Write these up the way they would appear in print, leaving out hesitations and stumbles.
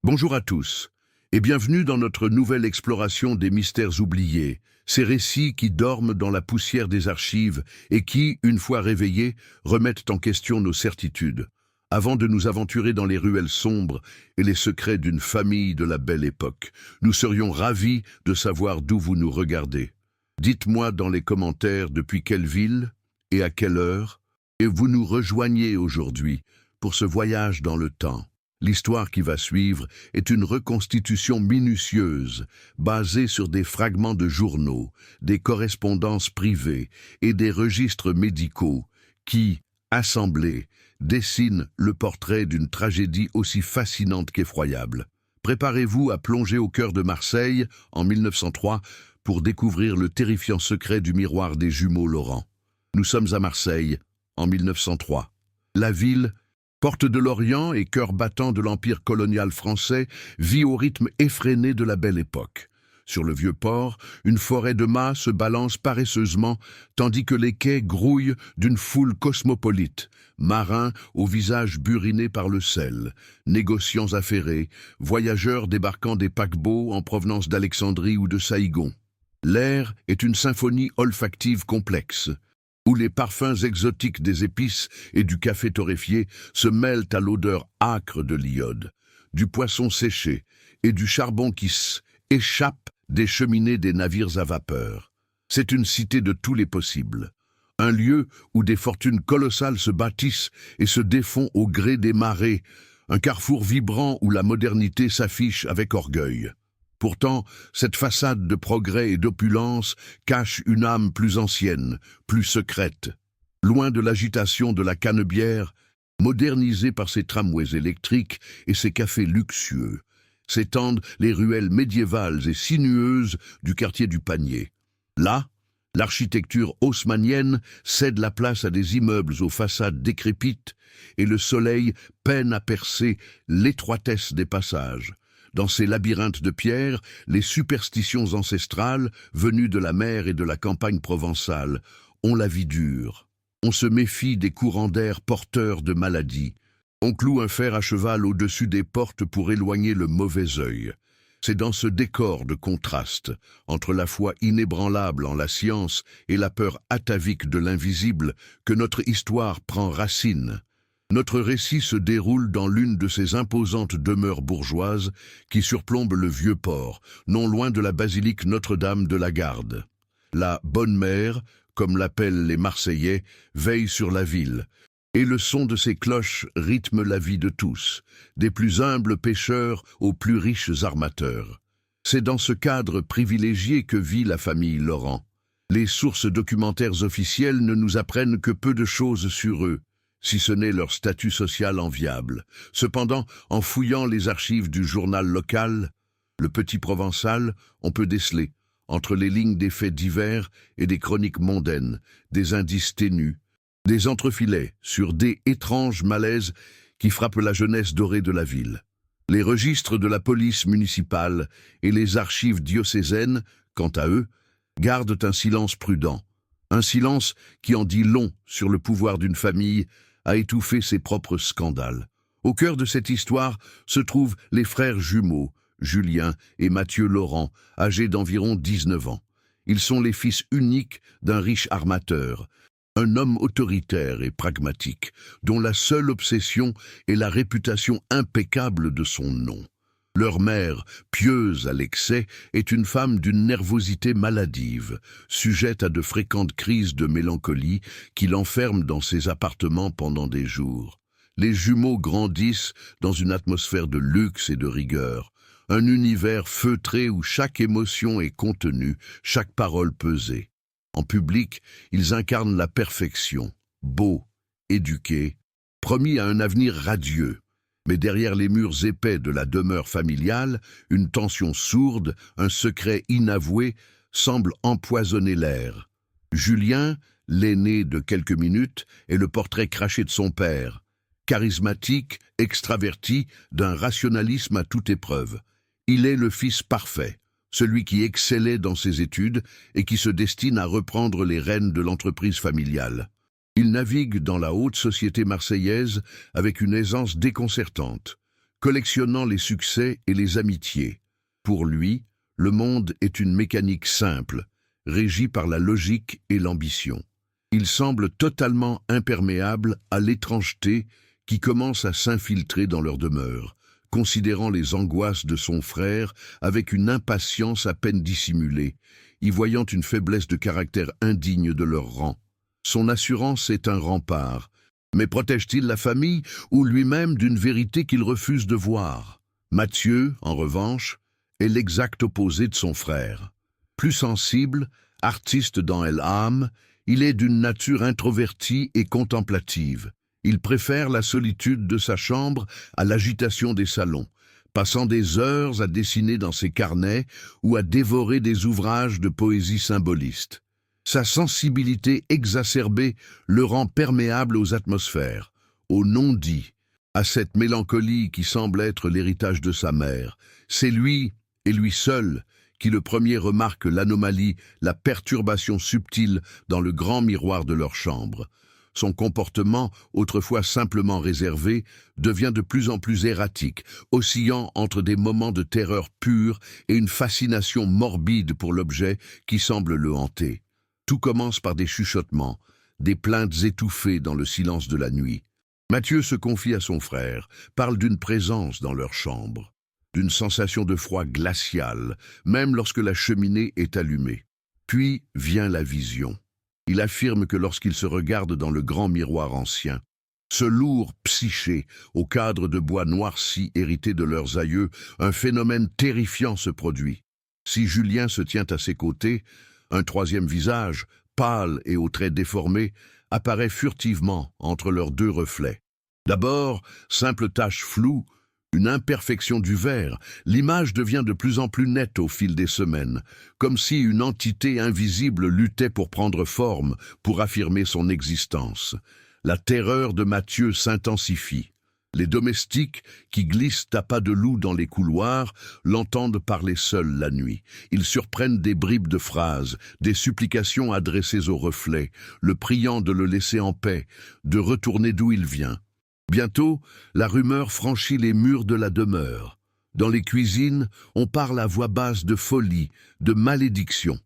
Bonjour à tous, et bienvenue dans notre nouvelle exploration des mystères oubliés, ces récits qui dorment dans la poussière des archives et qui, une fois réveillés, remettent en question nos certitudes. Avant de nous aventurer dans les ruelles sombres et les secrets d'une famille de la belle époque, nous serions ravis de savoir d'où vous nous regardez. Dites-moi dans les commentaires depuis quelle ville et à quelle heure, et vous nous rejoignez aujourd'hui pour ce voyage dans le temps. L'histoire qui va suivre est une reconstitution minutieuse, basée sur des fragments de journaux, des correspondances privées et des registres médicaux qui, assemblés, dessinent le portrait d'une tragédie aussi fascinante qu'effroyable. Préparez-vous à plonger au cœur de Marseille, en 1903, pour découvrir le terrifiant secret du miroir des jumeaux Laurent. Nous sommes à Marseille, en 1903. La ville, porte de l'Orient et cœur battant de l'empire colonial français, vit au rythme effréné de la belle époque. Sur le vieux port, une forêt de mâts se balance paresseusement, tandis que les quais grouillent d'une foule cosmopolite, marins au visage buriné par le sel, négociants affairés, voyageurs débarquant des paquebots en provenance d'Alexandrie ou de Saïgon. L'air est une symphonie olfactive complexe, où les parfums exotiques des épices et du café torréfié se mêlent à l'odeur âcre de l'iode, du poisson séché et du charbon qui échappe des cheminées des navires à vapeur. C'est une cité de tous les possibles, un lieu où des fortunes colossales se bâtissent et se défont au gré des marées, un carrefour vibrant où la modernité s'affiche avec orgueil. Pourtant, cette façade de progrès et d'opulence cache une âme plus ancienne, plus secrète. Loin de l'agitation de la canebière, modernisée par ses tramways électriques et ses cafés luxueux, s'étendent les ruelles médiévales et sinueuses du quartier du Panier. Là, l'architecture haussmannienne cède la place à des immeubles aux façades décrépites et le soleil peine à percer l'étroitesse des passages. Dans ces labyrinthes de pierre, les superstitions ancestrales, venues de la mer et de la campagne provençale, ont la vie dure. On se méfie des courants d'air porteurs de maladies. On cloue un fer à cheval au-dessus des portes pour éloigner le mauvais œil. C'est dans ce décor de contraste, entre la foi inébranlable en la science et la peur atavique de l'invisible, que notre histoire prend racine. Notre récit se déroule dans l'une de ces imposantes demeures bourgeoises qui surplombent le vieux port, non loin de la basilique Notre-Dame de la Garde. La Bonne Mère, comme l'appellent les Marseillais, veille sur la ville, et le son de ses cloches rythme la vie de tous, des plus humbles pêcheurs aux plus riches armateurs. C'est dans ce cadre privilégié que vit la famille Laurent. Les sources documentaires officielles ne nous apprennent que peu de choses sur eux, si ce n'est leur statut social enviable. Cependant, en fouillant les archives du journal local, le Petit Provençal, on peut déceler, entre les lignes des faits divers et des chroniques mondaines, des indices ténus, des entrefilets sur des étranges malaises qui frappent la jeunesse dorée de la ville. Les registres de la police municipale et les archives diocésaines, quant à eux, gardent un silence prudent, un silence qui en dit long sur le pouvoir d'une famille à étouffer ses propres scandales. Au cœur de cette histoire se trouvent les frères jumeaux, Julien et Mathieu Laurent, âgés d'environ 19 ans. Ils sont les fils uniques d'un riche armateur, un homme autoritaire et pragmatique, dont la seule obsession est la réputation impeccable de son nom. Leur mère, pieuse à l'excès, est une femme d'une nervosité maladive, sujette à de fréquentes crises de mélancolie qui l'enferment dans ses appartements pendant des jours. Les jumeaux grandissent dans une atmosphère de luxe et de rigueur, un univers feutré où chaque émotion est contenue, chaque parole pesée. En public, ils incarnent la perfection, beaux, éduqués, promis à un avenir radieux. Mais derrière les murs épais de la demeure familiale, une tension sourde, un secret inavoué, semble empoisonner l'air. Julien, l'aîné de quelques minutes, est le portrait craché de son père, charismatique, extraverti, d'un rationalisme à toute épreuve. Il est le fils parfait, celui qui excellait dans ses études et qui se destine à reprendre les rênes de l'entreprise familiale. Il navigue dans la haute société marseillaise avec une aisance déconcertante. collectionnant les succès et les amitiés. Pour lui, le monde est une mécanique simple, régie par la logique et l'ambition. Il semble totalement imperméable à l'étrangeté qui commence à s'infiltrer dans leur demeure, considérant les angoisses de son frère avec une impatience à peine dissimulée, y voyant une faiblesse de caractère indigne de leur rang. Son assurance est un rempart, mais protège-t-il la famille ou lui-même d'une vérité qu'il refuse de voir? Mathieu, en revanche, est l'exact opposé de son frère. Plus sensible, artiste dans l'âme, il est d'une nature introvertie et contemplative. Il préfère la solitude de sa chambre à l'agitation des salons, passant des heures à dessiner dans ses carnets ou à dévorer des ouvrages de poésie symboliste. Sa sensibilité exacerbée le rend perméable aux atmosphères, aux non-dits, à cette mélancolie qui semble être l'héritage de sa mère. C'est lui, et lui seul, qui le premier remarque l'anomalie, la perturbation subtile dans le grand miroir de leur chambre. Son comportement, autrefois simplement réservé, devient de plus en plus erratique, oscillant entre des moments de terreur pure et une fascination morbide pour l'objet qui semble le hanter. Tout commence par des chuchotements, des plaintes étouffées dans le silence de la nuit. Mathieu se confie à son frère, parle d'une présence dans leur chambre, d'une sensation de froid glacial, même lorsque la cheminée est allumée. Puis vient la vision. Il affirme que lorsqu'il se regarde dans le grand miroir ancien, ce lourd psyché, au cadre de bois noirci hérité de leurs aïeux, un phénomène terrifiant se produit. Si Julien se tient à ses côtés, un troisième visage, pâle et aux traits déformés, apparaît furtivement entre leurs deux reflets. D'abord, simple tache floue, une imperfection du verre, l'image devient de plus en plus nette au fil des semaines, comme si une entité invisible luttait pour prendre forme, pour affirmer son existence. La terreur de Mathieu s'intensifie. Les domestiques, qui glissent à pas de loup dans les couloirs, l'entendent parler seul la nuit. Ils surprennent des bribes de phrases, des supplications adressées au reflet, le priant de le laisser en paix, de retourner d'où il vient. Bientôt, la rumeur franchit les murs de la demeure. Dans les cuisines, on parle à voix basse de folie, de malédiction.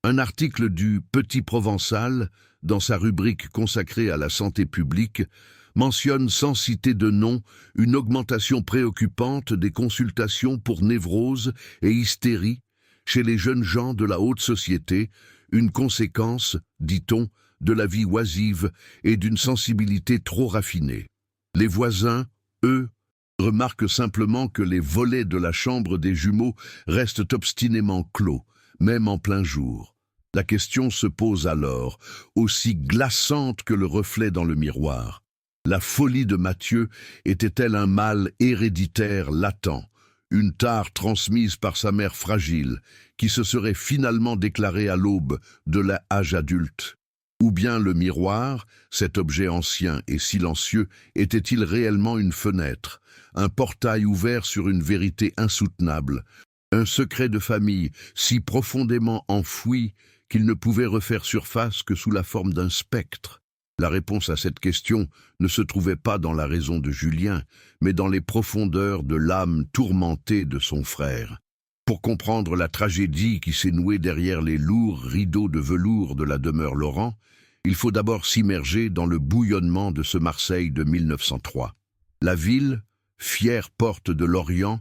Un article du Petit Provençal, dans sa rubrique consacrée à la santé publique, mentionne sans citer de nom une augmentation préoccupante des consultations pour névrose et hystérie chez les jeunes gens de la haute société, une conséquence, dit-on, de la vie oisive et d'une sensibilité trop raffinée. Les voisins, eux, remarquent simplement que les volets de la chambre des jumeaux restent obstinément clos, même en plein jour. La question se pose alors, aussi glaçante que le reflet dans le miroir. La folie de Mathieu était-elle un mal héréditaire latent, une tare transmise par sa mère fragile, qui se serait finalement déclarée à l'aube de l'âge adulte? Ou bien le miroir, cet objet ancien et silencieux, était-il réellement une fenêtre, un portail ouvert sur une vérité insoutenable, un secret de famille si profondément enfoui qu'il ne pouvait refaire surface que sous la forme d'un spectre? La réponse à cette question ne se trouvait pas dans la raison de Julien, mais dans les profondeurs de l'âme tourmentée de son frère. Pour comprendre la tragédie qui s'est nouée derrière les lourds rideaux de velours de la demeure Laurent, il faut d'abord s'immerger dans le bouillonnement de ce Marseille de 1903. La ville, fière porte de l'Orient,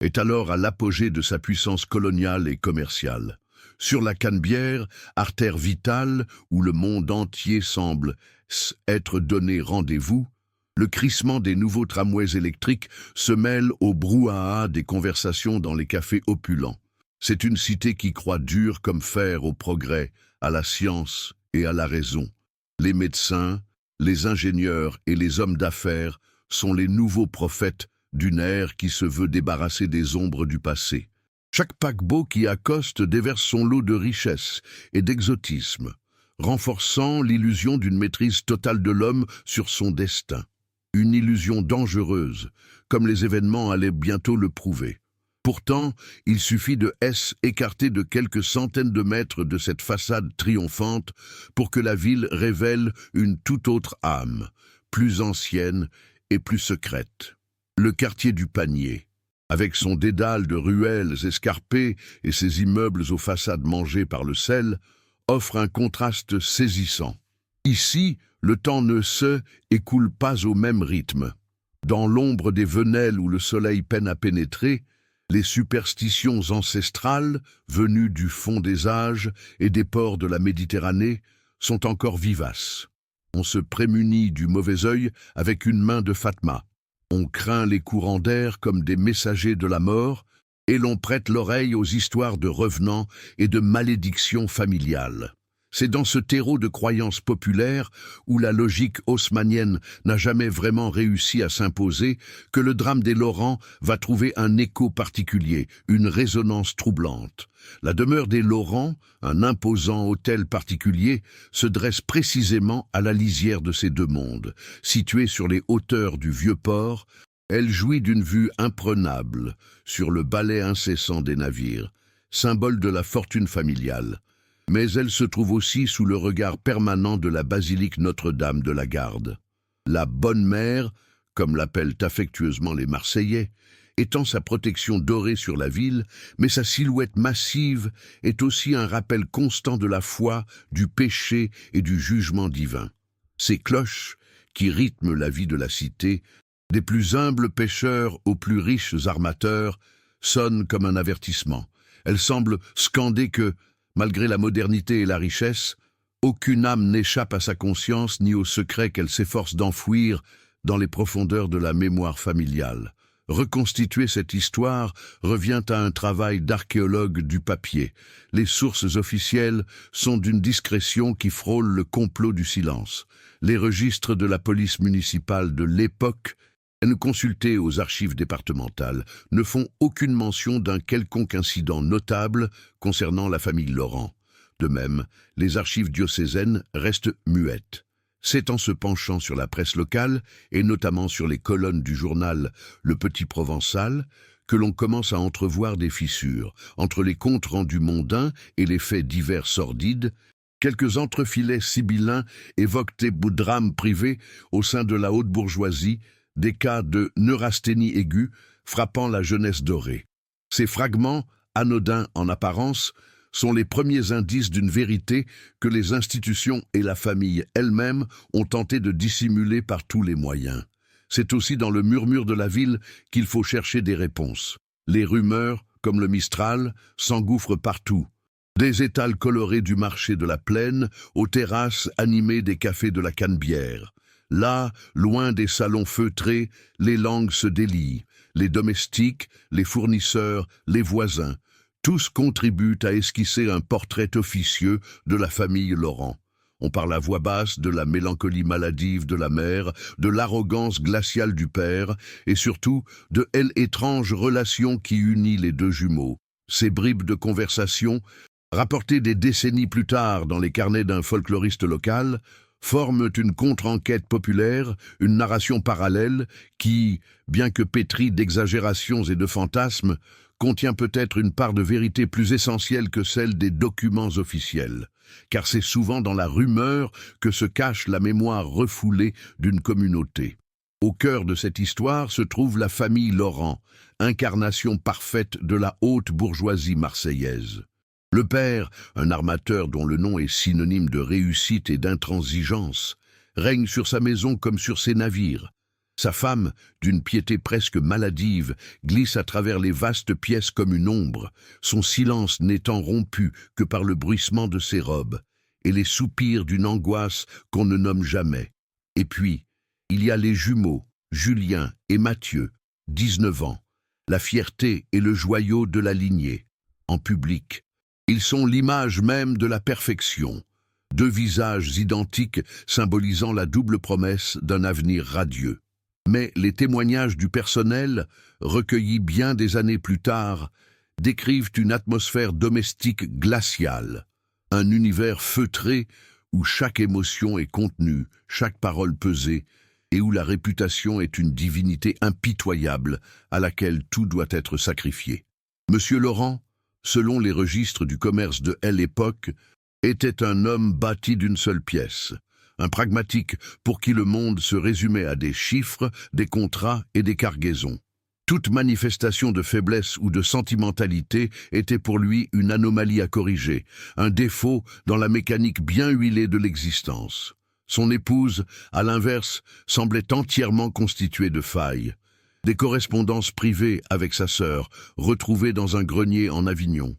est alors à l'apogée de sa puissance coloniale et commerciale. Sur la Canebière, artère vitale où le monde entier semble être donné rendez-vous, le crissement des nouveaux tramways électriques se mêle au brouhaha des conversations dans les cafés opulents. C'est une cité qui croit dur comme fer au progrès, à la science et à la raison. Les médecins, les ingénieurs et les hommes d'affaires sont les nouveaux prophètes d'une ère qui se veut débarrasser des ombres du passé. Chaque paquebot qui accoste déverse son lot de richesse et d'exotisme, renforçant l'illusion d'une maîtrise totale de l'homme sur son destin. Une illusion dangereuse, comme les événements allaient bientôt le prouver. Pourtant, il suffit de écarter de quelques centaines de mètres de cette façade triomphante pour que la ville révèle une toute autre âme, plus ancienne et plus secrète. Le quartier du Panier, avec son dédale de ruelles escarpées et ses immeubles aux façades mangées par le sel, offre un contraste saisissant. Ici, le temps ne se écoule pas au même rythme. Dans l'ombre des venelles où le soleil peine à pénétrer, les superstitions ancestrales, venues du fond des âges et des ports de la Méditerranée, sont encore vivaces. On se prémunit du mauvais œil avec une main de Fatma. On craint les courants d'air comme des messagers de la mort, et l'on prête l'oreille aux histoires de revenants et de malédictions familiales. C'est dans ce terreau de croyances populaires, où la logique haussmannienne n'a jamais vraiment réussi à s'imposer, que le drame des Laurent va trouver un écho particulier, une résonance troublante. La demeure des Laurent, un imposant hôtel particulier, se dresse précisément à la lisière de ces deux mondes. Située sur les hauteurs du Vieux-Port, elle jouit d'une vue imprenable sur le balai incessant des navires, symbole de la fortune familiale. Mais elle se trouve aussi sous le regard permanent de la basilique Notre-Dame de la Garde. La Bonne Mère, comme l'appellent affectueusement les Marseillais, étend sa protection dorée sur la ville, mais sa silhouette massive est aussi un rappel constant de la foi, du péché et du jugement divin. Ces cloches, qui rythment la vie de la cité, des plus humbles pêcheurs aux plus riches armateurs, sonnent comme un avertissement. Elles semblent scander que, malgré la modernité et la richesse, aucune âme n'échappe à sa conscience ni aux secrets qu'elle s'efforce d'enfouir dans les profondeurs de la mémoire familiale. Reconstituer cette histoire revient à un travail d'archéologue du papier. Les sources officielles sont d'une discrétion qui frôle le complot du silence. Les registres de la police municipale de l'époque, consultés aux archives départementales, ne font aucune mention d'un quelconque incident notable concernant la famille Laurent. De même, les archives diocésaines restent muettes. C'est en se penchant sur la presse locale, et notamment sur les colonnes du journal Le Petit Provençal, que l'on commence à entrevoir des fissures. Entre les comptes rendus mondains et les faits divers sordides, quelques entrefilets sibyllins évoquent des bouts de drames privés au sein de la haute bourgeoisie, des cas de neurasthénie aiguë frappant la jeunesse dorée. Ces fragments, anodins en apparence, sont les premiers indices d'une vérité que les institutions et la famille elle-même ont tenté de dissimuler par tous les moyens. C'est aussi dans le murmure de la ville qu'il faut chercher des réponses. Les rumeurs, comme le Mistral, s'engouffrent partout. Des étals colorés du marché de la Plaine aux terrasses animées des cafés de la Canebière. Là, loin des salons feutrés, les langues se délient. Les domestiques, les fournisseurs, les voisins, tous contribuent à esquisser un portrait officieux de la famille Laurent. On parle à voix basse de la mélancolie maladive de la mère, de l'arrogance glaciale du père, et surtout de l'étrange relation qui unit les deux jumeaux. Ces bribes de conversation, rapportées des décennies plus tard dans les carnets d'un folkloriste local, forment une contre-enquête populaire, une narration parallèle qui, bien que pétrie d'exagérations et de fantasmes, contient peut-être une part de vérité plus essentielle que celle des documents officiels. Car c'est souvent dans la rumeur que se cache la mémoire refoulée d'une communauté. Au cœur de cette histoire se trouve la famille Laurent, incarnation parfaite de la haute bourgeoisie marseillaise. Le père, un armateur dont le nom est synonyme de réussite et d'intransigeance, règne sur sa maison comme sur ses navires. Sa femme, d'une piété presque maladive, glisse à travers les vastes pièces comme une ombre, son silence n'étant rompu que par le bruissement de ses robes, et les soupirs d'une angoisse qu'on ne nomme jamais. Et puis, il y a les jumeaux, Julien et Mathieu, 19 ans, la fierté et le joyau de la lignée. En public, ils sont l'image même de la perfection, deux visages identiques symbolisant la double promesse d'un avenir radieux. Mais les témoignages du personnel, recueillis bien des années plus tard, décrivent une atmosphère domestique glaciale, un univers feutré où chaque émotion est contenue, chaque parole pesée, et où la réputation est une divinité impitoyable à laquelle tout doit être sacrifié. Monsieur Laurent, selon les registres du commerce de l'époque, était un homme bâti d'une seule pièce, un pragmatique pour qui le monde se résumait à des chiffres, des contrats et des cargaisons. Toute manifestation de faiblesse ou de sentimentalité était pour lui une anomalie à corriger, un défaut dans la mécanique bien huilée de l'existence. Son épouse, à l'inverse, semblait entièrement constituée de failles. Des correspondances privées avec sa sœur, retrouvées dans un grenier en Avignon.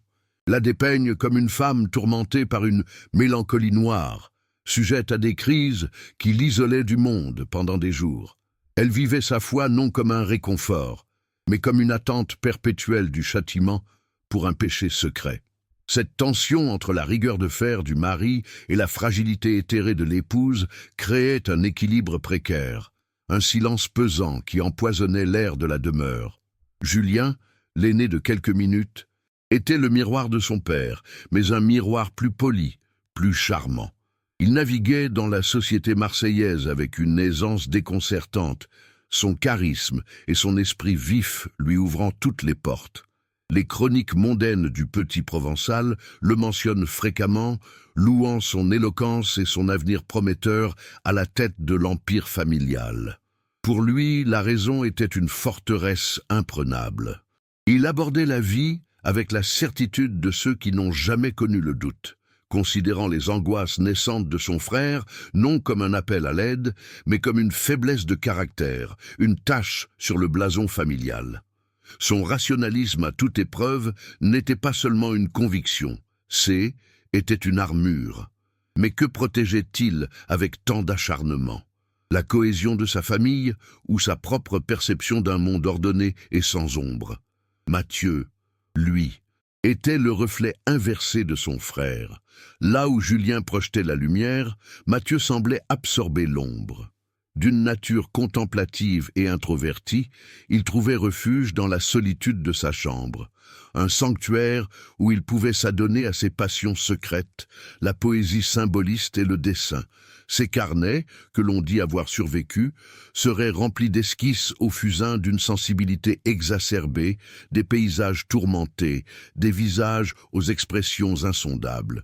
La dépeigne comme une femme tourmentée par une mélancolie noire, sujette à des crises qui l'isolaient du monde pendant des jours. Elle vivait sa foi non comme un réconfort, mais comme une attente perpétuelle du châtiment pour un péché secret. Cette tension entre la rigueur de fer du mari et la fragilité éthérée de l'épouse créait un équilibre précaire, un silence pesant qui empoisonnait l'air de la demeure. Julien, l'aîné de quelques minutes, était le miroir de son père, mais un miroir plus poli, plus charmant. Il naviguait dans la société marseillaise avec une aisance déconcertante, son charisme et son esprit vif lui ouvrant toutes les portes. Les chroniques mondaines du petit provençal le mentionnent fréquemment, louant son éloquence et son avenir prometteur à la tête de l'empire familial. Pour lui, la raison était une forteresse imprenable. Il abordait la vie avec la certitude de ceux qui n'ont jamais connu le doute, considérant les angoisses naissantes de son frère non comme un appel à l'aide, mais comme une faiblesse de caractère, une tache sur le blason familial. Son rationalisme à toute épreuve n'était pas seulement une conviction, était une armure. Mais que protégeait-il avec tant d'acharnement? La cohésion de sa famille ou sa propre perception d'un monde ordonné et sans ombre? Mathieu, lui, était le reflet inversé de son frère. Là où Julien projetait la lumière, Mathieu semblait absorber l'ombre. D'une nature contemplative et introvertie, il trouvait refuge dans la solitude de sa chambre, un sanctuaire où il pouvait s'adonner à ses passions secrètes, la poésie symboliste et le dessin. Ses carnets, que l'on dit avoir survécu, seraient remplis d'esquisses au fusain d'une sensibilité exacerbée, des paysages tourmentés, des visages aux expressions insondables.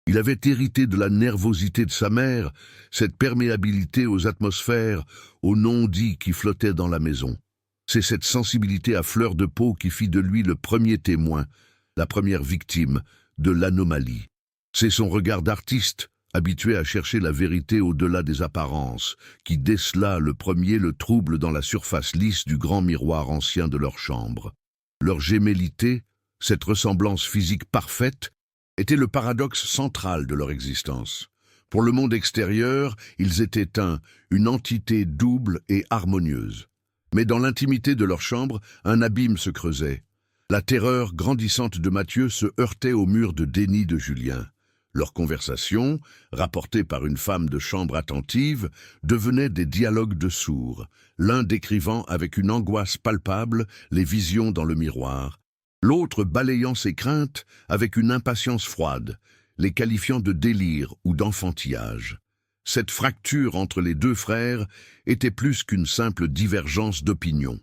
Il avait hérité de la nervosité de sa mère, cette perméabilité aux atmosphères, aux non-dits qui flottaient dans la maison. C'est cette sensibilité à fleur de peau qui fit de lui le premier témoin, la première victime de l'anomalie. C'est son regard d'artiste, habitué à chercher la vérité au-delà des apparences, qui décela le premier le trouble dans la surface lisse du grand miroir ancien de leur chambre. Leur gémellité, cette ressemblance physique parfaite, était le paradoxe central de leur existence. Pour le monde extérieur, ils étaient une entité double et harmonieuse. Mais dans l'intimité de leur chambre, un abîme se creusait. La terreur grandissante de Mathieu se heurtait au mur de déni de Julien. Leurs conversations, rapportées par une femme de chambre attentive, devenaient des dialogues de sourds, l'un décrivant avec une angoisse palpable les visions dans le miroir, l'autre balayant ses craintes avec une impatience froide, les qualifiant de délire ou d'enfantillage. Cette fracture entre les deux frères était plus qu'une simple divergence d'opinion.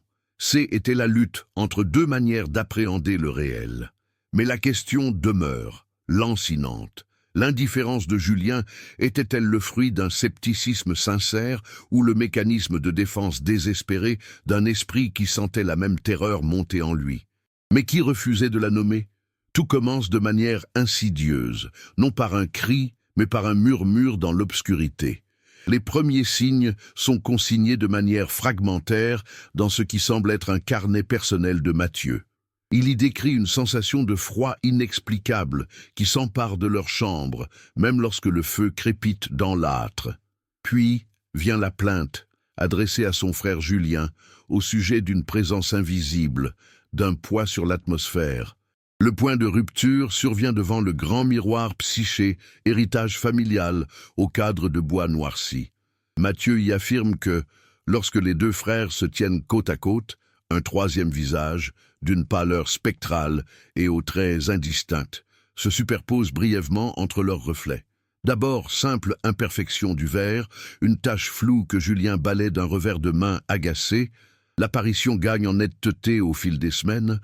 Était la lutte entre deux manières d'appréhender le réel. Mais la question demeure, lancinante. L'indifférence de Julien était-elle le fruit d'un scepticisme sincère ou le mécanisme de défense désespéré d'un esprit qui sentait la même terreur monter en lui? Mais qui refusait de la nommer? Tout commence de manière insidieuse, non par un cri, mais par un murmure dans l'obscurité. Les premiers signes sont consignés de manière fragmentaire dans ce qui semble être un carnet personnel de Mathieu. Il y décrit une sensation de froid inexplicable qui s'empare de leur chambre, même lorsque le feu crépite dans l'âtre. Puis vient la plainte, adressée à son frère Julien, au sujet d'une présence invisible, d'un poids sur l'atmosphère. Le point de rupture survient devant le grand miroir psyché, héritage familial, au cadre de bois noirci. Mathieu y affirme que, lorsque les deux frères se tiennent côte à côte, un troisième visage, d'une pâleur spectrale et aux traits indistincts, se superpose brièvement entre leurs reflets. D'abord, simple imperfection du verre, une tache floue que Julien balaie d'un revers de main agacé, l'apparition gagne en netteté au fil des semaines,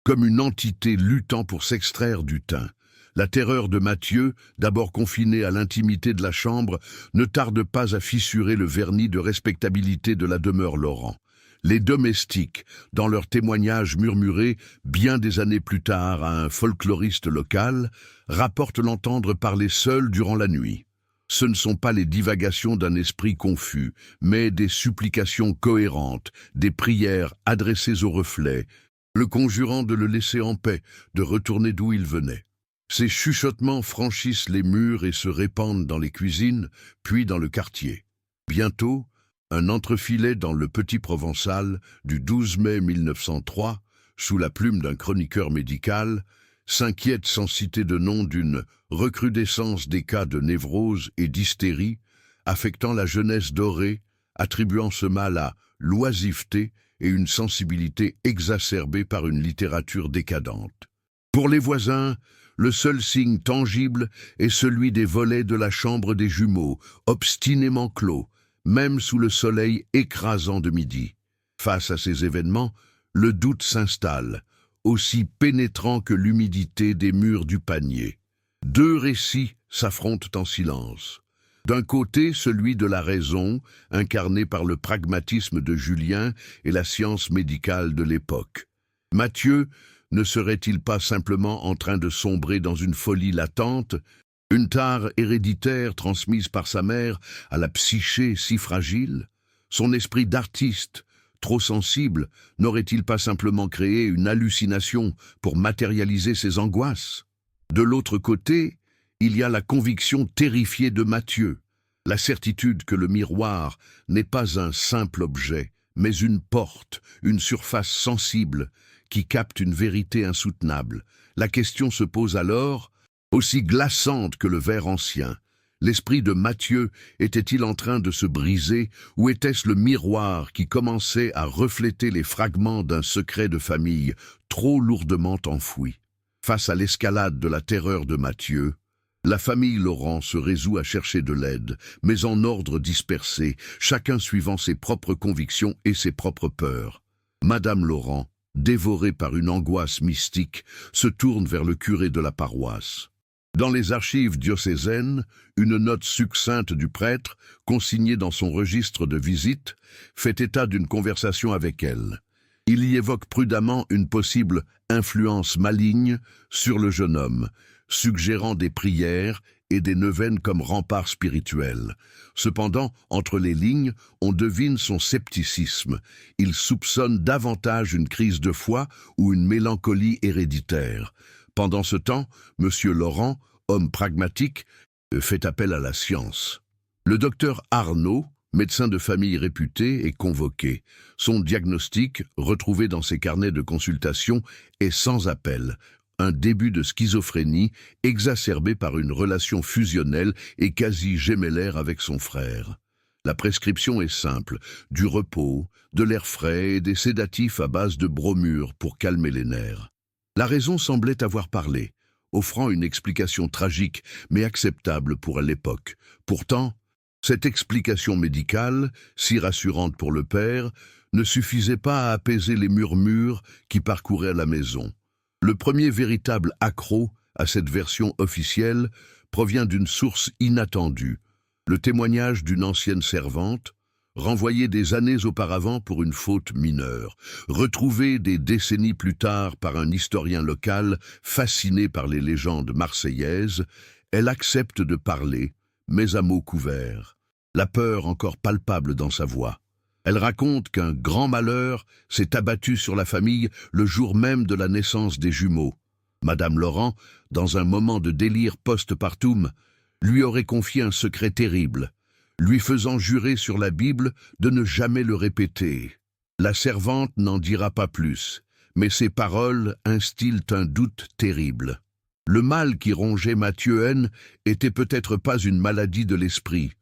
comme une entité luttant pour s'extraire du teint. La terreur de Mathieu, d'abord confiné à l'intimité de la chambre, ne tarde pas à fissurer le vernis de respectabilité de la demeure Laurent. Les domestiques, dans leurs témoignages murmurés bien des années plus tard à un folkloriste local, rapportent l'entendre parler seul durant la nuit. Ce ne sont pas les divagations d'un esprit confus, mais des supplications cohérentes, des prières adressées au reflet, le conjurant de le laisser en paix, de retourner d'où il venait. Ces chuchotements franchissent les murs et se répandent dans les cuisines, puis dans le quartier. Bientôt, un entrefilet dans le Petit Provençal du 12 mai 1903, sous la plume d'un chroniqueur médical, s'inquiète sans citer de nom d'une recrudescence des cas de névrose et d'hystérie, affectant la jeunesse dorée, attribuant ce mal à l'oisiveté et une sensibilité exacerbée par une littérature décadente. Pour les voisins, le seul signe tangible est celui des volets de la chambre des jumeaux, obstinément clos, même sous le soleil écrasant de midi. Face à ces événements, le doute s'installe, aussi pénétrant que l'humidité des murs du panier. Deux récits s'affrontent en silence. D'un côté, celui de la raison, incarné par le pragmatisme de Julien et la science médicale de l'époque. Mathieu ne serait-il pas simplement en train de sombrer dans une folie latente, une tare héréditaire transmise par sa mère à la psyché si fragile? Son esprit d'artiste, trop sensible, n'aurait-il pas simplement créé une hallucination pour matérialiser ses angoisses? De l'autre côté, il y a la conviction terrifiée de Mathieu, la certitude que le miroir n'est pas un simple objet, mais une porte, une surface sensible, qui capte une vérité insoutenable. La question se pose alors, aussi glaçante que le verre ancien. L'esprit de Mathieu était-il en train de se briser, ou était-ce le miroir qui commençait à refléter les fragments d'un secret de famille trop lourdement enfoui? Face à l'escalade de la terreur de Mathieu, la famille Laurent se résout à chercher de l'aide, mais en ordre dispersé, chacun suivant ses propres convictions et ses propres peurs. Madame Laurent, dévorée par une angoisse mystique, se tourne vers le curé de la paroisse. Dans les archives diocésaines, une note succincte du prêtre, consignée dans son registre de visite, fait état d'une conversation avec elle. Il y évoque prudemment une possible influence maligne sur le jeune homme, suggérant des prières et des neuvaines comme rempart spirituel. Cependant, entre les lignes, on devine son scepticisme. Il soupçonne davantage une crise de foi ou une mélancolie héréditaire. Pendant ce temps, M. Laurent, homme pragmatique, fait appel à la science. Le docteur Arnaud, médecin de famille réputé, est convoqué. Son diagnostic, retrouvé dans ses carnets de consultation, est sans appel. Un début de schizophrénie exacerbé par une relation fusionnelle et quasi gémellaire avec son frère. La prescription est simple, du repos, de l'air frais et des sédatifs à base de bromure pour calmer les nerfs. La raison semblait avoir parlé, offrant une explication tragique mais acceptable pour l'époque. Pourtant, cette explication médicale, si rassurante pour le père, ne suffisait pas à apaiser les murmures qui parcouraient la maison. Le premier véritable accroc à cette version officielle provient d'une source inattendue, le témoignage d'une ancienne servante, renvoyée des années auparavant pour une faute mineure, retrouvée des décennies plus tard par un historien local fasciné par les légendes marseillaises. Elle accepte de parler, mais à mots couverts, la peur encore palpable dans sa voix. Elle raconte qu'un grand malheur s'est abattu sur la famille le jour même de la naissance des jumeaux. Madame Laurent, dans un moment de délire post-partum, lui aurait confié un secret terrible, lui faisant jurer sur la Bible de ne jamais le répéter. La servante n'en dira pas plus, mais ses paroles instillent un doute terrible. Le mal qui rongeait Mathieu N était peut-être pas une maladie de l'esprit,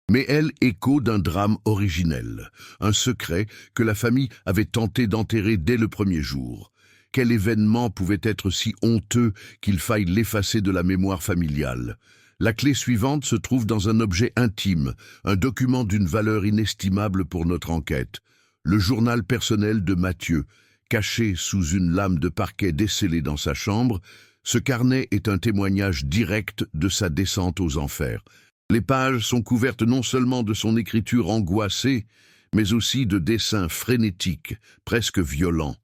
mais elle écho d'un drame originel, un secret que la famille avait tenté d'enterrer dès le premier jour. Quel événement pouvait être si honteux qu'il faille l'effacer de la mémoire familiale? La clé suivante se trouve dans un objet intime, un document d'une valeur inestimable pour notre enquête. Le journal personnel de Mathieu, caché sous une lame de parquet décellée dans sa chambre, Ce carnet est un témoignage direct de sa descente aux enfers. Les pages sont couvertes non seulement de son écriture angoissée, mais aussi de dessins frénétiques, presque violents,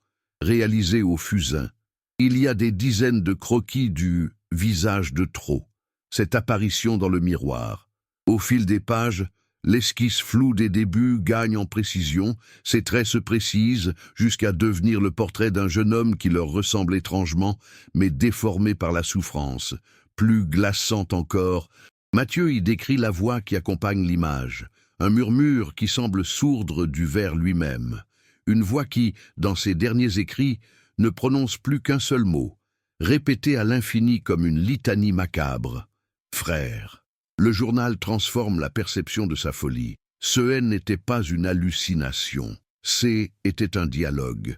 réalisés au fusain. Il y a des dizaines de croquis du « visage de trop », cette apparition dans le miroir. Au fil des pages, l'esquisse floue des débuts gagne en précision, ses traits se précisent jusqu'à devenir le portrait d'un jeune homme qui leur ressemble étrangement, mais déformé par la souffrance. Plus glaçant encore, Mathieu y décrit la voix qui accompagne l'image, un murmure qui semble sourdre du vers lui-même, une voix qui, dans ses derniers écrits, ne prononce plus qu'un seul mot, répété à l'infini comme une litanie macabre. Frère. Le journal transforme la perception de sa folie. Ce N n'était pas une hallucination. C était un dialogue.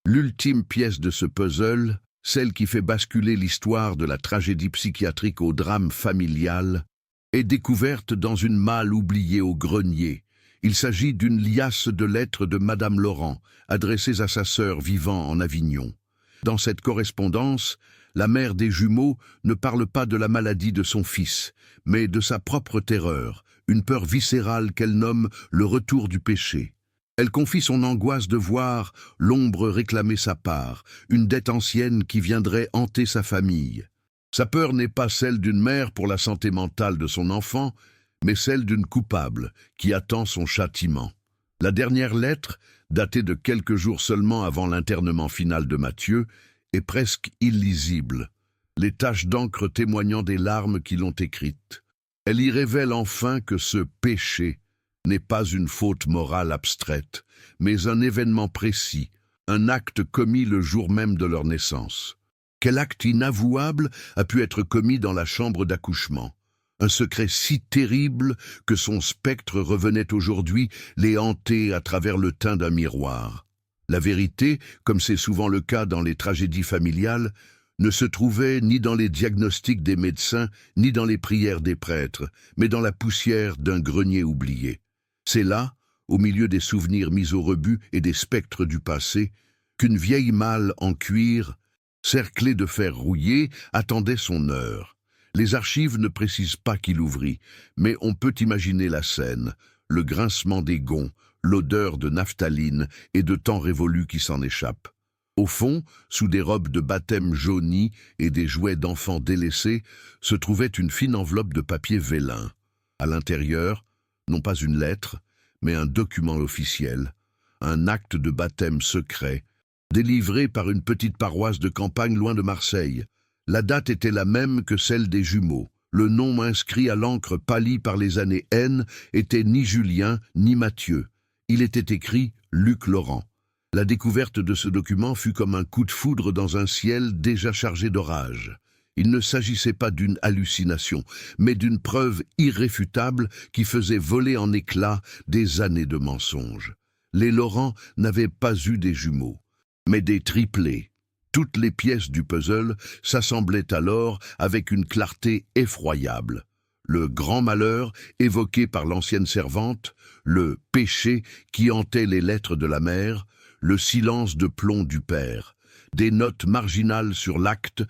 L'ultime pièce de ce puzzle, celle qui fait basculer l'histoire de la tragédie psychiatrique au drame familial, est découverte dans une malle oubliée au grenier. Il s'agit d'une liasse de lettres de Madame Laurent, adressées à sa sœur vivant en Avignon. Dans cette correspondance, la mère des jumeaux ne parle pas de la maladie de son fils, mais de sa propre terreur, une peur viscérale qu'elle nomme le retour du péché. Elle confie son angoisse de voir l'ombre réclamer sa part, une dette ancienne qui viendrait hanter sa famille. Sa peur n'est pas celle d'une mère pour la santé mentale de son enfant, mais celle d'une coupable qui attend son châtiment. La dernière lettre, datée de quelques jours seulement avant l'internement final de Mathieu, est presque illisible, les taches d'encre témoignant des larmes qui l'ont écrite. Elle y révèle enfin que ce péché n'est pas une faute morale abstraite, mais un événement précis, un acte commis le jour même de leur naissance. Quel acte inavouable a pu être commis dans la chambre d'accouchement? Un secret si terrible que son spectre revenait aujourd'hui les hanter à travers le teint d'un miroir. La vérité, comme c'est souvent le cas dans les tragédies familiales, ne se trouvait ni dans les diagnostics des médecins, ni dans les prières des prêtres, mais dans la poussière d'un grenier oublié. C'est là, au milieu des souvenirs mis au rebut et des spectres du passé, qu'une vieille malle en cuir, cerclée de fer rouillé, attendait son heure. Les archives ne précisent pas qui l'ouvrit, mais on peut imaginer la scène, le grincement des gonds, l'odeur de naphtaline et de temps révolu qui s'en échappe. Au fond, sous des robes de baptême jaunies et des jouets d'enfants délaissés, se trouvait une fine enveloppe de papier vélin. À l'intérieur, non pas une lettre, mais un document officiel, un acte de baptême secret, délivré par une petite paroisse de campagne loin de Marseille. La date était la même que celle des jumeaux. Le nom inscrit à l'encre pâlie par les années N était ni Julien ni Mathieu. Il était écrit Luc Laurent. La découverte de ce document fut comme un coup de foudre dans un ciel déjà chargé d'orage. Il ne s'agissait pas d'une hallucination, mais d'une preuve irréfutable qui faisait voler en éclats des années de mensonges. Les Laurent n'avaient pas eu des jumeaux, mais des triplés. Toutes les pièces du puzzle s'assemblaient alors avec une clarté effroyable. Le grand malheur évoqué par l'ancienne servante, le péché qui hantait les lettres de la mère, le silence de plomb du père, des notes marginales sur l'acte,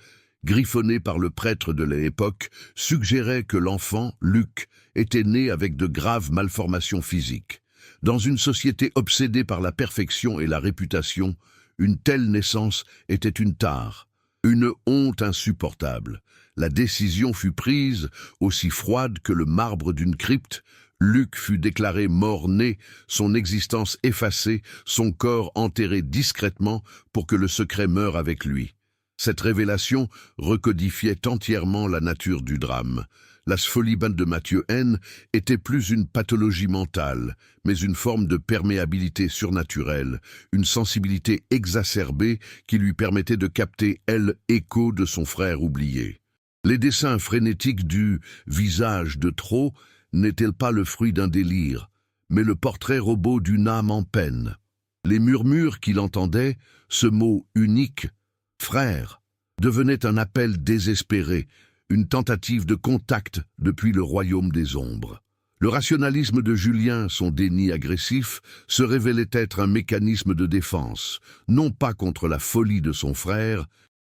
griffonnées par le prêtre de l'époque, suggéraient que l'enfant, Luc, était né avec de graves malformations physiques. Dans une société obsédée par la perfection et la réputation, une telle naissance était une tare, une honte insupportable. La décision fut prise, aussi froide que le marbre d'une crypte. Luc fut déclaré mort-né, son existence effacée, son corps enterré discrètement pour que le secret meure avec lui. Cette révélation recodifiait entièrement la nature du drame. La folie de Mathieu N était plus une pathologie mentale, mais une forme de perméabilité surnaturelle, une sensibilité exacerbée qui lui permettait de capter, l'écho de son frère oublié. Les dessins frénétiques du « visage de trop » n'étaient pas le fruit d'un délire, mais le portrait robot d'une âme en peine. Les murmures qu'il entendait, ce mot unique, « frère », devenait un appel désespéré, une tentative de contact depuis le royaume des ombres. Le rationalisme de Julien, son déni agressif, se révélait être un mécanisme de défense, non pas contre la folie de son frère,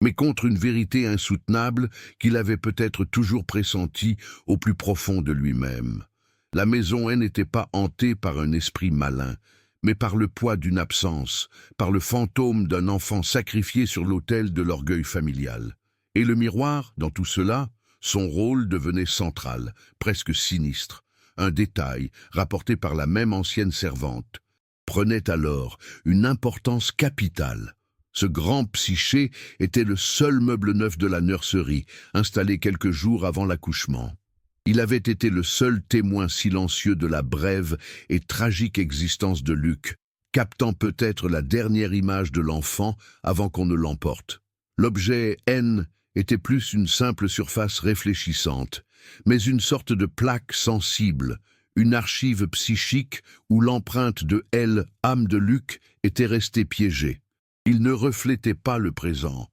mais contre une vérité insoutenable qu'il avait peut-être toujours pressentie au plus profond de lui-même. La maison N n'était pas hantée par un esprit malin, mais par le poids d'une absence, par le fantôme d'un enfant sacrifié sur l'autel de l'orgueil familial. Et le miroir, dans tout cela, son rôle devenait central, presque sinistre. Un détail, rapporté par la même ancienne servante, prenait alors une importance capitale. Ce grand psyché était le seul meuble neuf de la nurserie, installé quelques jours avant l'accouchement. Il avait été le seul témoin silencieux de la brève et tragique existence de Luc, captant peut-être la dernière image de l'enfant avant qu'on ne l'emporte. L'objet N était plus une simple surface réfléchissante, mais une sorte de plaque sensible, une archive psychique où l'empreinte de L, âme de Luc, était restée piégée. Il ne reflétait pas le présent,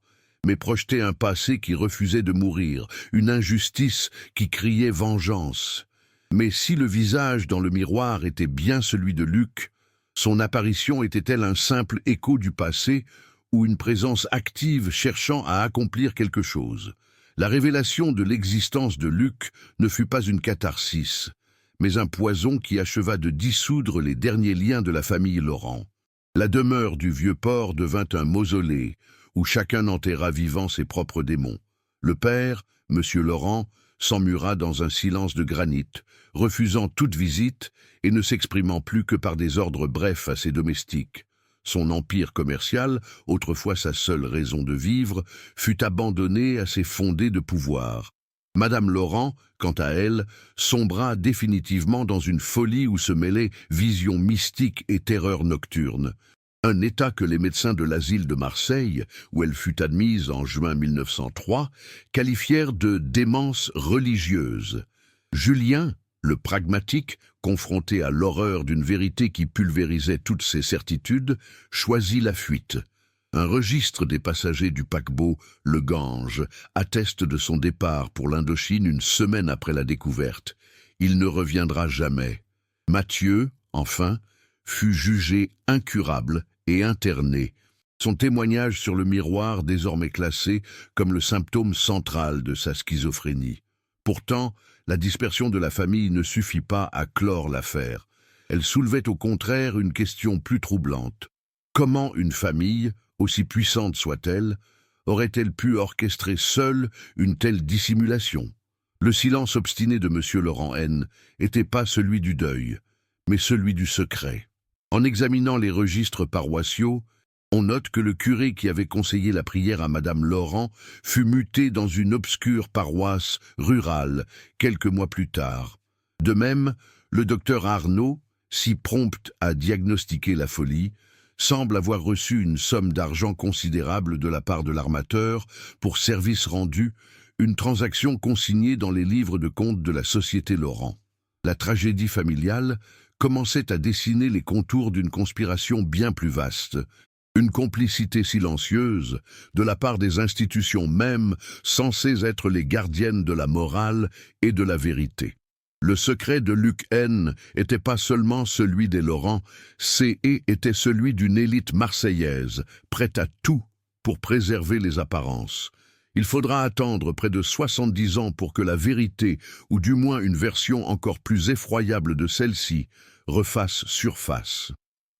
mais projetait un passé qui refusait de mourir, une injustice qui criait vengeance. Mais si le visage dans le miroir était bien celui de Luc, son apparition était-elle un simple écho du passé ou une présence active cherchant à accomplir quelque chose? La révélation de l'existence de Luc ne fut pas une catharsis, mais un poison qui acheva de dissoudre les derniers liens de la famille Laurent. La demeure du vieux port devint un mausolée, où chacun enterra vivant ses propres démons. Le père, Monsieur Laurent, s'emmura dans un silence de granit, refusant toute visite et ne s'exprimant plus que par des ordres brefs à ses domestiques. Son empire commercial, autrefois sa seule raison de vivre, fut abandonné à ses fondés de pouvoir. Madame Laurent, quant à elle, sombra définitivement dans une folie où se mêlaient visions mystiques et terreurs nocturnes. Un état que les médecins de l'asile de Marseille, où elle fut admise en juin 1903, qualifièrent de démence religieuse. Julien, le pragmatique, confronté à l'horreur d'une vérité qui pulvérisait toutes ses certitudes, choisit la fuite. Un registre des passagers du paquebot, le Gange, atteste de son départ pour l'Indochine une semaine après la découverte. Il ne reviendra jamais. Mathieu, enfin, fut jugé incurable et interné. Son témoignage sur le miroir désormais classé comme le symptôme central de sa schizophrénie. Pourtant, la dispersion de la famille ne suffit pas à clore l'affaire. Elle soulevait au contraire une question plus troublante. Comment une famille, aussi puissante soit-elle, aurait-elle pu orchestrer seule une telle dissimulation? Le silence obstiné de M. Laurent N. n'était pas celui du deuil, mais celui du secret. En examinant les registres paroissiaux, on note que le curé qui avait conseillé la prière à Madame Laurent fut muté dans une obscure paroisse rurale quelques mois plus tard. De même, le docteur Arnaud, si prompt à diagnostiquer la folie, semble avoir reçu une somme d'argent considérable de la part de l'armateur pour service rendu, une transaction consignée dans les livres de compte de la Société Laurent. La tragédie familiale commençait à dessiner les contours d'une conspiration bien plus vaste, une complicité silencieuse de la part des institutions mêmes censées être les gardiennes de la morale et de la vérité. Le secret de Luc N. n'était pas seulement celui des Laurent, C.E. était celui d'une élite marseillaise, prête à tout pour préserver les apparences. Il faudra attendre près de 70 ans pour que la vérité, ou du moins une version encore plus effroyable de celle-ci, refasse surface.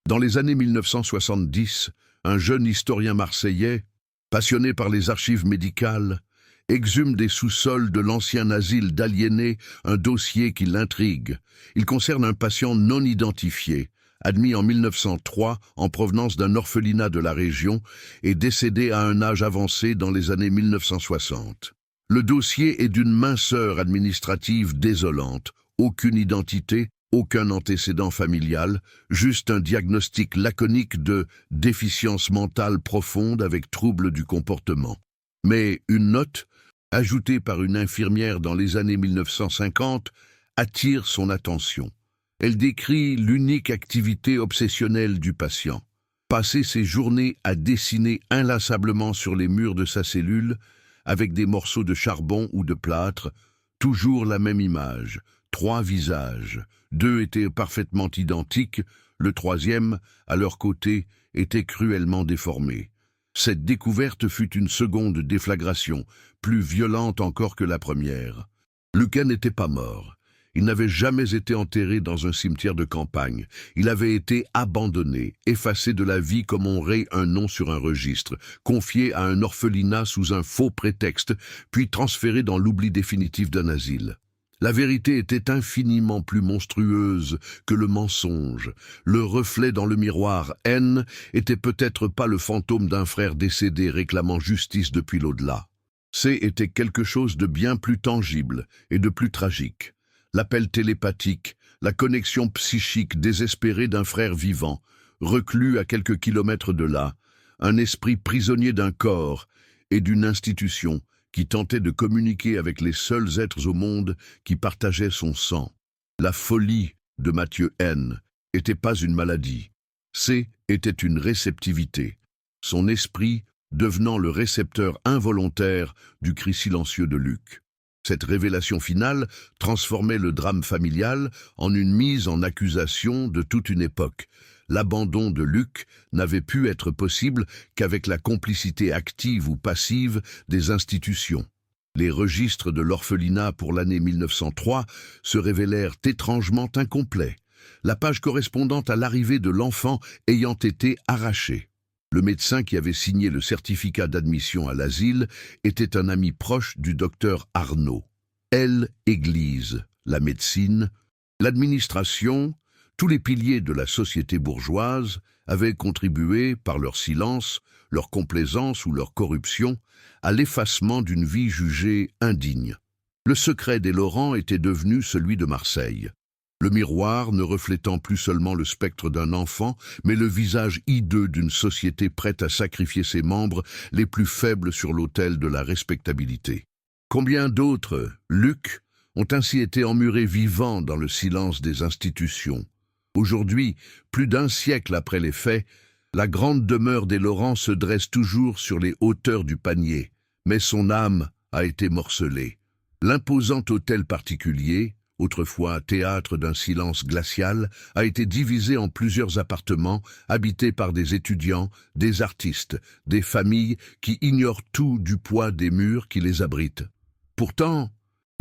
Dans les années 1970, un jeune historien marseillais, passionné par les archives médicales, exhume des sous-sols de l'ancien asile d'aliénés un dossier qui l'intrigue. Il concerne un patient non identifié, admis en 1903 en provenance d'un orphelinat de la région et décédé à un âge avancé dans les années 1960. Le dossier est d'une minceur administrative désolante, aucune identité, aucun antécédent familial, juste un diagnostic laconique de déficience mentale profonde avec trouble du comportement. Mais une note, ajoutée par une infirmière dans les années 1950, attire son attention. Elle décrit l'unique activité obsessionnelle du patient. Passer ses journées à dessiner inlassablement sur les murs de sa cellule, avec des morceaux de charbon ou de plâtre, toujours la même image, 3 visages. 2 étaient parfaitement identiques, le 3e, à leur côté, était cruellement déformé. Cette découverte fut une seconde déflagration, plus violente encore que la première. Lucas n'était pas mort. Il n'avait jamais été enterré dans un cimetière de campagne. Il avait été abandonné, effacé de la vie comme on raye un nom sur un registre, confié à un orphelinat sous un faux prétexte, puis transféré dans l'oubli définitif d'un asile. La vérité était infiniment plus monstrueuse que le mensonge. Le reflet dans le miroir, N, était peut-être pas le fantôme d'un frère décédé réclamant justice depuis l'au-delà. C était quelque chose de bien plus tangible et de plus tragique. L'appel télépathique, la connexion psychique désespérée d'un frère vivant, reclus à quelques kilomètres de là, un esprit prisonnier d'un corps et d'une institution qui tentait de communiquer avec les seuls êtres au monde qui partageaient son sang. La folie de Mathieu N n'était pas une maladie. C était une réceptivité. Son esprit devenant le récepteur involontaire du cri silencieux de Luc. Cette révélation finale transformait le drame familial en une mise en accusation de toute une époque. L'abandon de Luc n'avait pu être possible qu'avec la complicité active ou passive des institutions. Les registres de l'orphelinat pour l'année 1903 se révélèrent étrangement incomplets, la page correspondant à l'arrivée de l'enfant ayant été arrachée. Le médecin qui avait signé le certificat d'admission à l'asile était un ami proche du docteur Arnaud. Elle, Église, la médecine, l'administration, tous les piliers de la société bourgeoise avaient contribué, par leur silence, leur complaisance ou leur corruption, à l'effacement d'une vie jugée indigne. Le secret des Laurent était devenu celui de Marseille. Le miroir ne reflétant plus seulement le spectre d'un enfant, mais le visage hideux d'une société prête à sacrifier ses membres les plus faibles sur l'autel de la respectabilité. Combien d'autres, Luc, ont ainsi été emmurés vivants dans le silence des institutions. Aujourd'hui, plus d'un siècle après les faits, la grande demeure des Laurent se dresse toujours sur les hauteurs du panier, mais son âme a été morcelée. L'imposant hôtel particulier, autrefois théâtre d'un silence glacial, a été divisé en plusieurs appartements habités par des étudiants, des artistes, des familles qui ignorent tout du poids des murs qui les abritent. Pourtant,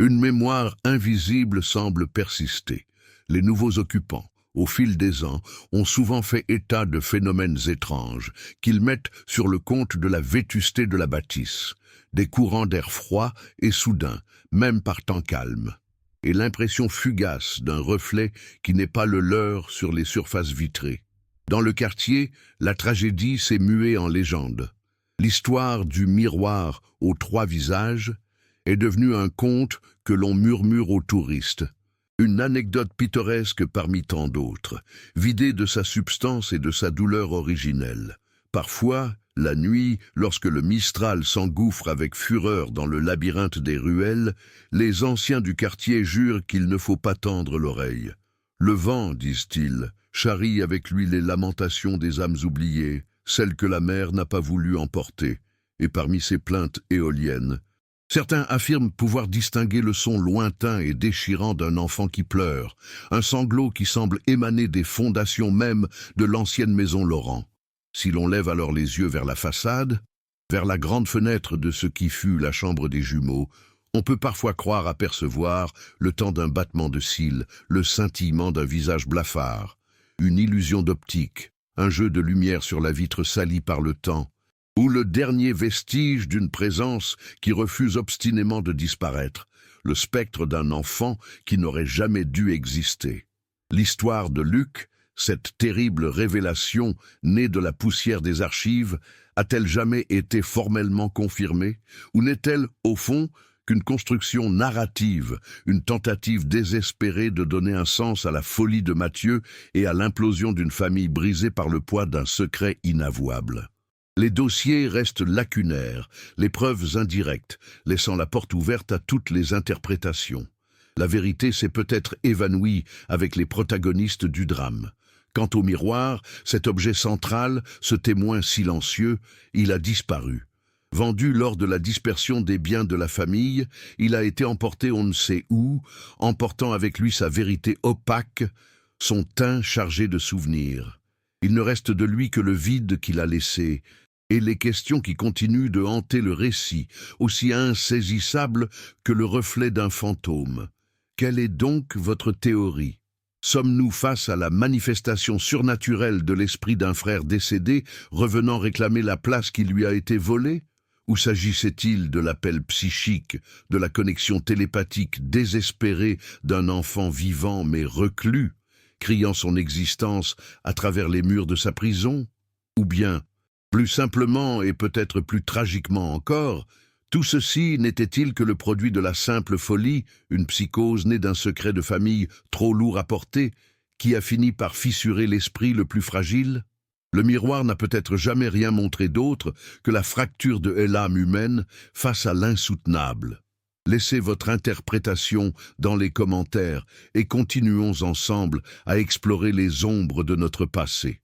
une mémoire invisible semble persister. Les nouveaux occupants, au fil des ans, ont souvent fait état de phénomènes étranges qu'ils mettent sur le compte de la vétusté de la bâtisse, des courants d'air froid et soudains, même par temps calme, et l'impression fugace d'un reflet qui n'est pas le leur sur les surfaces vitrées. Dans le quartier, la tragédie s'est muée en légende. L'histoire du miroir aux trois visages est devenue un conte que l'on murmure aux touristes. Une anecdote pittoresque parmi tant d'autres, vidée de sa substance et de sa douleur originelle. Parfois, la nuit, lorsque le Mistral s'engouffre avec fureur dans le labyrinthe des ruelles, les anciens du quartier jurent qu'il ne faut pas tendre l'oreille. Le vent, disent-ils, charrie avec lui les lamentations des âmes oubliées, celles que la mer n'a pas voulu emporter, et parmi ces plaintes éoliennes, certains affirment pouvoir distinguer le son lointain et déchirant d'un enfant qui pleure, un sanglot qui semble émaner des fondations même de l'ancienne maison Laurent. Si l'on lève alors les yeux vers la façade, vers la grande fenêtre de ce qui fut la chambre des jumeaux, on peut parfois croire apercevoir, le temps d'un battement de cils, le scintillement d'un visage blafard, une illusion d'optique, un jeu de lumière sur la vitre salie par le temps, ou le dernier vestige d'une présence qui refuse obstinément de disparaître, le spectre d'un enfant qui n'aurait jamais dû exister. L'histoire de Luc, cette terrible révélation née de la poussière des archives, a-t-elle jamais été formellement confirmée, ou n'est-elle, au fond, qu'une construction narrative, une tentative désespérée de donner un sens à la folie de Mathieu et à l'implosion d'une famille brisée par le poids d'un secret inavouable? Les dossiers restent lacunaires, les preuves indirectes, laissant la porte ouverte à toutes les interprétations. La vérité s'est peut-être évanouie avec les protagonistes du drame. Quant au miroir, cet objet central, ce témoin silencieux, il a disparu. Vendu lors de la dispersion des biens de la famille, il a été emporté on ne sait où, emportant avec lui sa vérité opaque, son teint chargé de souvenirs. Il ne reste de lui que le vide qu'il a laissé, et les questions qui continuent de hanter le récit, aussi insaisissables que le reflet d'un fantôme. Quelle est donc votre théorie? Sommes-nous face à la manifestation surnaturelle de l'esprit d'un frère décédé revenant réclamer la place qui lui a été volée? Ou s'agissait-il de l'appel psychique, de la connexion télépathique désespérée d'un enfant vivant mais reclus, criant son existence à travers les murs de sa prison? Ou bien, plus simplement et peut-être plus tragiquement encore, tout ceci n'était-il que le produit de la simple folie, une psychose née d'un secret de famille trop lourd à porter, qui a fini par fissurer l'esprit le plus fragile? Le miroir n'a peut-être jamais rien montré d'autre que la fracture de l'âme humaine face à l'insoutenable. Laissez votre interprétation dans les commentaires et continuons ensemble à explorer les ombres de notre passé.